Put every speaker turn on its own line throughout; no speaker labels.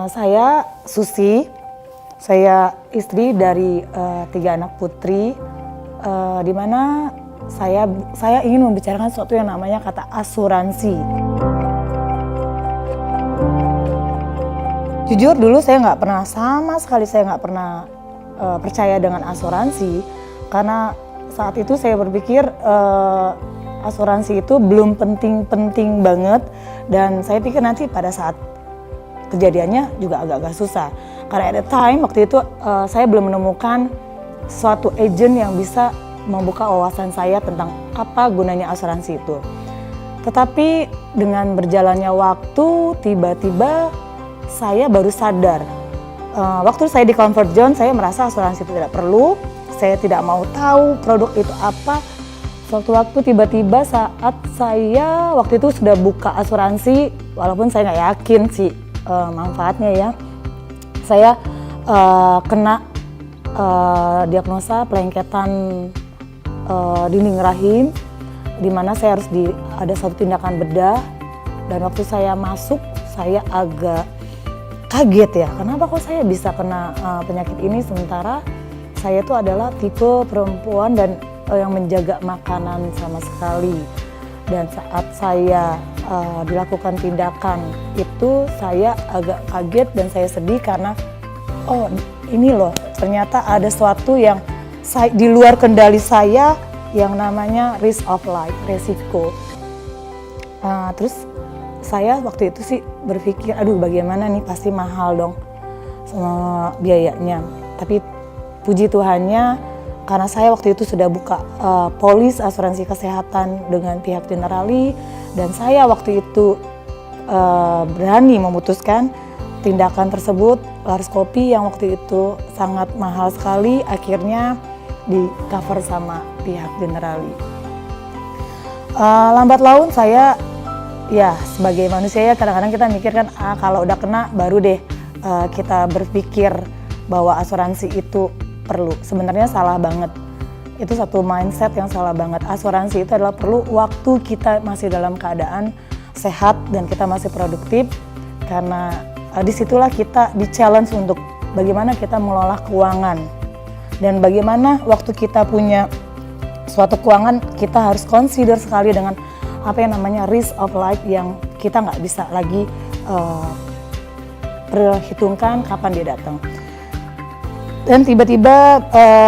Saya Susi, saya istri dari 3 anak putri, di mana saya ingin membicarakan sesuatu yang namanya kata asuransi. Jujur dulu saya nggak pernah, sama sekali saya nggak pernah percaya dengan asuransi, karena saat itu saya berpikir asuransi itu belum penting-penting banget, dan saya pikir nanti pada saat kejadiannya juga agak-agak susah. Karena at the time waktu itu saya belum menemukan suatu agent yang bisa membuka wawasan saya tentang apa gunanya asuransi itu. Tetapi dengan berjalannya waktu, tiba-tiba saya baru sadar. Waktu saya di comfort zone, saya merasa asuransi itu tidak perlu. Saya tidak mau tahu produk itu apa. Suatu waktu tiba-tiba saat saya waktu itu sudah buka asuransi, walaupun saya nggak yakin sih manfaatnya ya. Saya kena diagnosa pelengketan dinding rahim, di mana saya harus ada satu tindakan bedah. Dan waktu saya masuk, saya agak kaget ya, kenapa kok saya bisa kena penyakit ini, sementara saya itu adalah tipe perempuan dan yang menjaga makanan sama sekali. Dan saat saya dilakukan tindakan itu, saya agak kaget dan saya sedih karena oh ini loh, ternyata ada sesuatu yang di luar kendali saya yang namanya risk of life, resiko. Terus saya waktu itu sih berpikir, aduh bagaimana nih, pasti mahal dong sama biayanya. Tapi puji Tuhannya, karena saya waktu itu sudah buka polis asuransi kesehatan dengan pihak Generali, dan saya waktu itu berani memutuskan tindakan tersebut, laparoskopi yang waktu itu sangat mahal sekali, akhirnya di cover sama pihak Generali. Lambat laun saya, ya sebagai manusia ya kadang-kadang kita mikir kan, kalau udah kena baru deh kita berpikir bahwa asuransi itu perlu. Sebenarnya salah banget. Itu satu mindset yang salah banget. Asuransi itu adalah perlu waktu kita masih dalam keadaan sehat dan kita masih produktif, karena disitulah kita di-challenge untuk bagaimana kita mengelola keuangan. Dan bagaimana waktu kita punya suatu keuangan, kita harus consider sekali dengan apa yang namanya risk of life yang kita nggak bisa lagi perhitungkan kapan dia datang. Dan tiba-tiba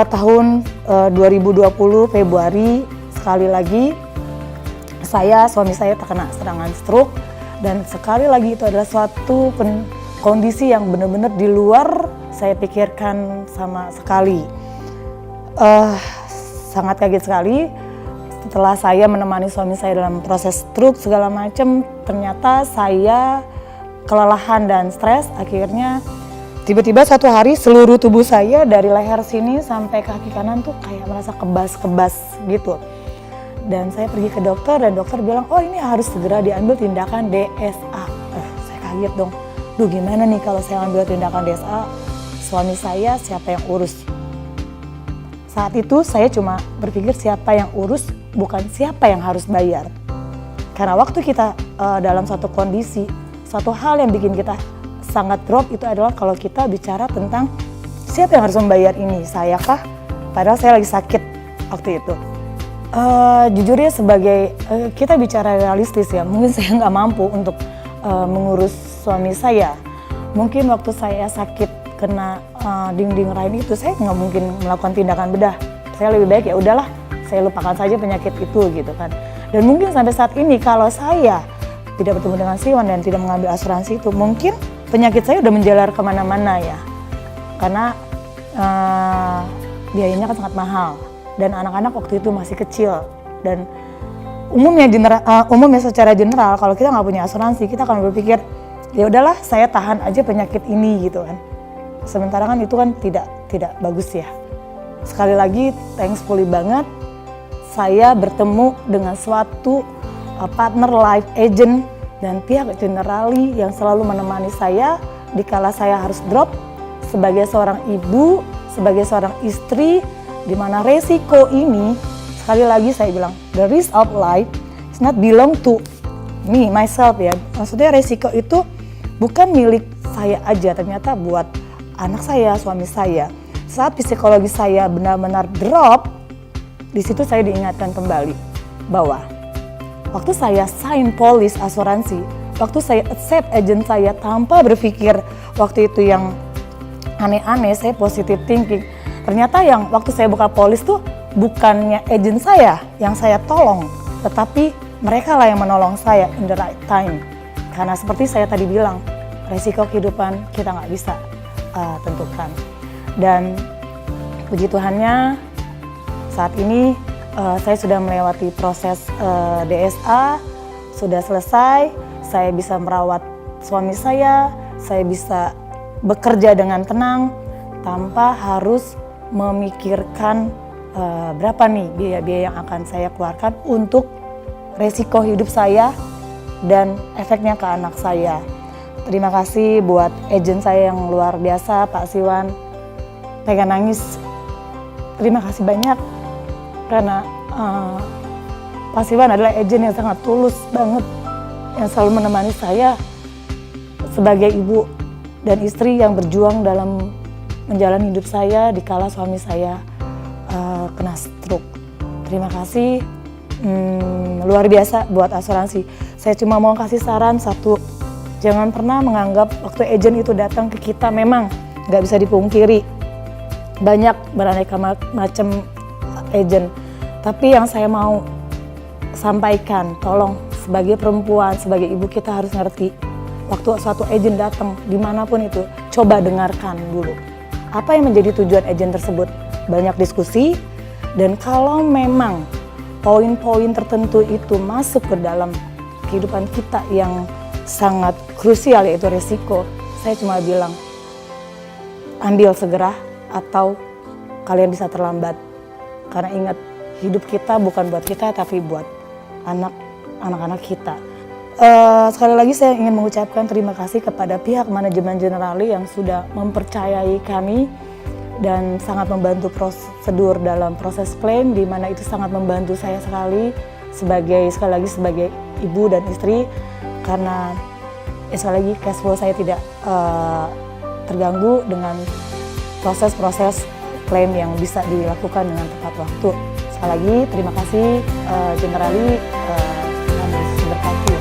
tahun 2020 Februari, sekali lagi suami saya terkena serangan stroke, dan sekali lagi itu adalah suatu kondisi yang benar-benar di luar saya pikirkan sama sekali. Sangat kaget sekali. Setelah saya menemani suami saya dalam proses stroke segala macam, ternyata saya kelelahan dan stres. Akhirnya tiba-tiba satu hari seluruh tubuh saya dari leher sini sampai kaki kanan tuh kayak merasa kebas-kebas gitu. Dan saya pergi ke dokter dan dokter bilang, oh ini harus segera diambil tindakan DSA. Saya kaget dong. Duh gimana nih kalau saya ambil tindakan DSA, suami saya siapa yang urus? Saat itu saya cuma berpikir siapa yang urus, bukan siapa yang harus bayar. Karena waktu kita dalam suatu kondisi, satu hal yang bikin kita sangat drop itu adalah kalau kita bicara tentang siapa yang harus membayar ini, saya kah? Padahal saya lagi sakit waktu itu. Jujur ya, sebagai kita bicara realistis ya, mungkin saya nggak mampu untuk mengurus suami saya. Mungkin waktu saya sakit kena dinding rahim itu, saya nggak mungkin melakukan tindakan bedah. Saya lebih baik ya udahlah, saya lupakan saja penyakit itu gitu kan. Dan mungkin sampai saat ini kalau saya tidak bertemu dengan Siwan dan tidak mengambil asuransi itu, mungkin penyakit saya udah menjalar kemana-mana ya. Karena biayanya kan sangat mahal dan anak-anak waktu itu masih kecil. Dan umumnya secara general kalau kita nggak punya asuransi, kita akan berpikir ya udahlah saya tahan aja penyakit ini gitu kan. Sementara kan itu kan tidak bagus ya. Sekali lagi thankfully banget saya bertemu dengan suatu partner life agent dan pihak Generali yang selalu menemani saya dikala saya harus drop sebagai seorang ibu, sebagai seorang istri, di mana resiko ini, sekali lagi saya bilang, the risk of life is not belong to me, myself ya. Maksudnya resiko itu bukan milik saya aja, ternyata buat anak saya, suami saya. Saat psikologi saya benar-benar drop, di situ saya diingatkan kembali bahwa waktu saya sign polis asuransi, waktu saya accept agent saya tanpa berpikir waktu itu yang aneh-aneh, saya positive thinking. Ternyata yang waktu saya buka polis tuh bukannya agent saya yang saya tolong, tetapi mereka lah yang menolong saya in the right time. Karena seperti saya tadi bilang, resiko kehidupan kita nggak bisa tentukan. Dan puji Tuhannya saat ini saya sudah melewati proses DSA, sudah selesai, saya bisa merawat suami saya bisa bekerja dengan tenang tanpa harus memikirkan berapa nih biaya-biaya yang akan saya keluarkan untuk resiko hidup saya dan efeknya ke anak saya. Terima kasih buat agent saya yang luar biasa, Pak Siwan. Pengen nangis. Terima kasih banyak karena Pak Siwan adalah agent yang sangat tulus banget, yang selalu menemani saya sebagai ibu dan istri yang berjuang dalam menjalani hidup saya dikala suami saya kena stroke. Terima kasih, luar biasa buat asuransi. Saya cuma mau kasih saran satu, jangan pernah menganggap waktu agent itu datang ke kita, memang nggak bisa dipungkiri banyak beraneka macam agent. Tapi yang saya mau sampaikan, tolong sebagai perempuan, sebagai ibu, kita harus ngerti waktu suatu agent datang dimanapun itu, coba dengarkan dulu apa yang menjadi tujuan agent tersebut. Banyak diskusi, dan kalau memang poin-poin tertentu itu masuk ke dalam kehidupan kita yang sangat krusial, yaitu resiko, saya cuma bilang ambil segera atau kalian bisa terlambat. Karena ingat, hidup kita bukan buat kita tapi buat anak-anak kita. Sekali lagi saya ingin mengucapkan terima kasih kepada pihak manajemen Generali yang sudah mempercayai kami dan sangat membantu prosedur dalam proses klaim, di mana itu sangat membantu saya sekali lagi sebagai ibu dan istri, karena sekali lagi cash flow saya tidak terganggu dengan proses-proses klaim yang bisa dilakukan dengan tepat waktu. Sekali lagi terima kasih Generali, kami berkati.